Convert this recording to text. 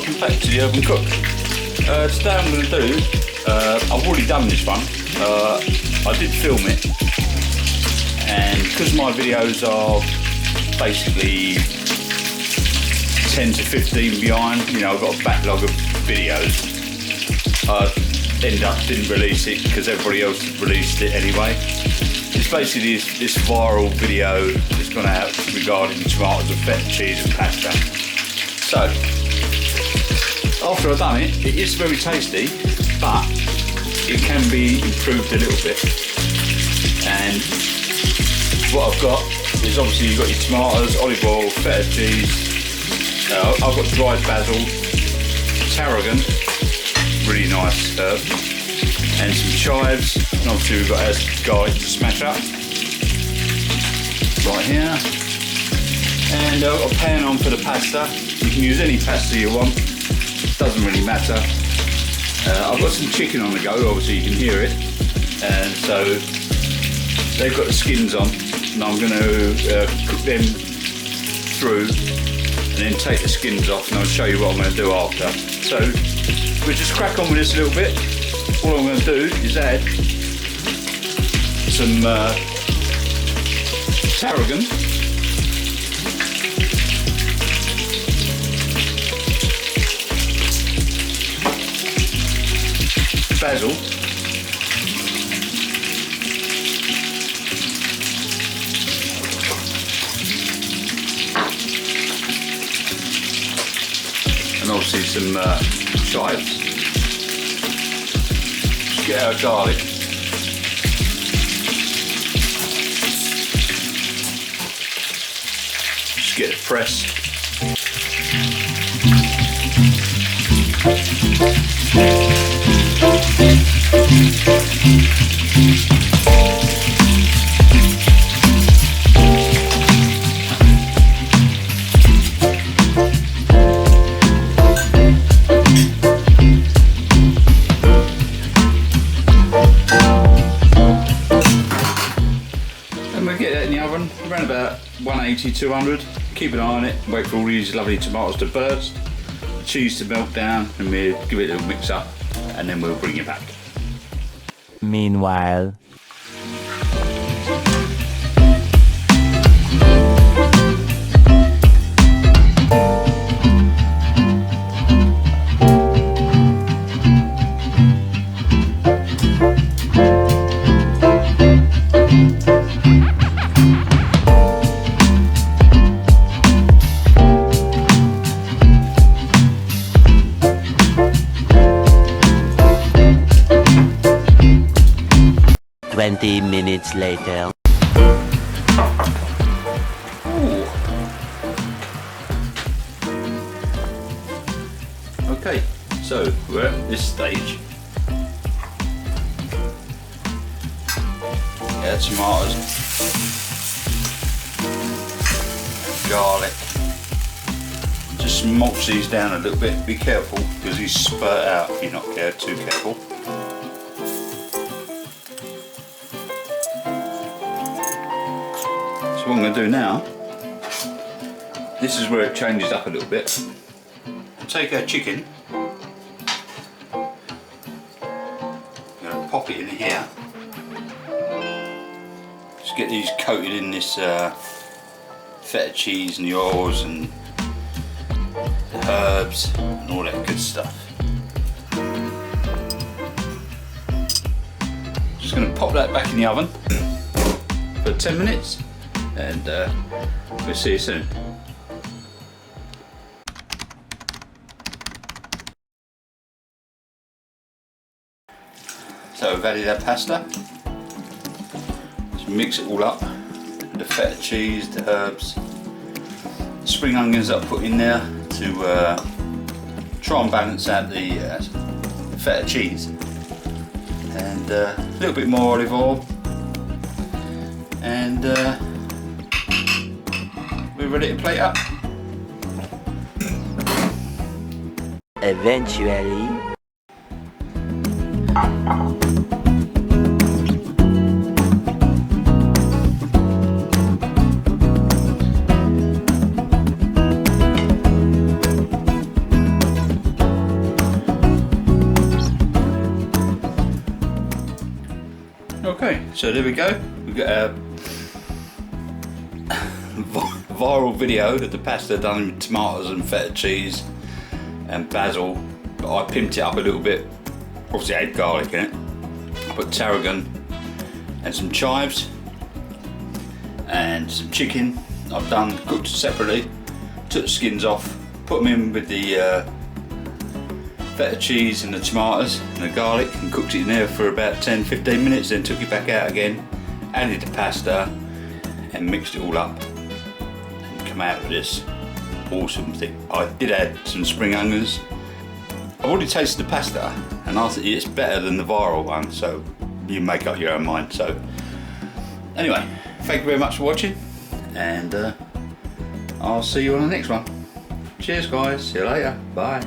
welcome back to the Urban Cook. Today I'm going to do, I've already done this one, I did film it, and because my videos are basically 10 to 15 behind, you know, I've got a backlog of videos, I didn't release it because everybody else released it anyway. It's basically this viral video that's gone out regarding tomatoes and feta cheese and pasta. So, after I've done it, it is very tasty, but it can be improved a little bit. And what I've got is, obviously you've got your tomatoes, olive oil, feta cheese, I've got dried basil, tarragon, really nice herb, and some chives, and obviously we've got our garlic to smash up, right here. And I've got a pan on for the pasta. You can use any pasta you want, doesn't really matter. I've got some chicken on the go, obviously you can hear it, and so they've got the skins on, and I'm going to cook them through and then take the skins off, and I'll show you what I'm going to do after. So we'll just crack on with this a little bit. All I'm going to do is add some tarragon, basil, and obviously some chives. Just get our garlic. Just get it pressed. And we'll get that in the oven around about 180, 200. Keep an eye on it, wait for all these lovely tomatoes to burst, the cheese to melt down, and we'll give it a little mix up, and then we'll bring it back. Meanwhile, minutes later. Ooh. Okay, so we're at this stage. Yeah, tomatoes, garlic. Just mulch these down a little bit. Be careful because these spurt out if you're not too careful. So what I'm going to do now, this is where it changes up a little bit. I'll take our chicken, I'm going to pop it in here, just get these coated in this feta cheese and the oils and the herbs and all that good stuff. Just going to pop that back in the oven for 10 minutes. And we'll see you soon. So we've added our pasta. Just mix it all up. The feta cheese, the herbs, the spring onions that I put in there to try and balance out the feta cheese. And a little bit more olive oil. And we're ready to plate up. Eventually. Okay, so there we go. We've got a viral video of the pasta done with tomatoes and feta cheese and basil. But I pimped it up a little bit. Obviously I had garlic in it. I put tarragon and some chives and some chicken. I've done cooked separately. Took the skins off, put them in with the feta cheese and the tomatoes and the garlic and cooked it in there for about 10-15 minutes, then took it back out again, added the pasta and mixed it all up and come out with this awesome thing. I did add some spring onions. I've already tasted the pasta and I think it's better than the viral one, so you make up your own mind. So anyway, thank you very much for watching, and I'll see you on the next one. Cheers guys, see you later, bye.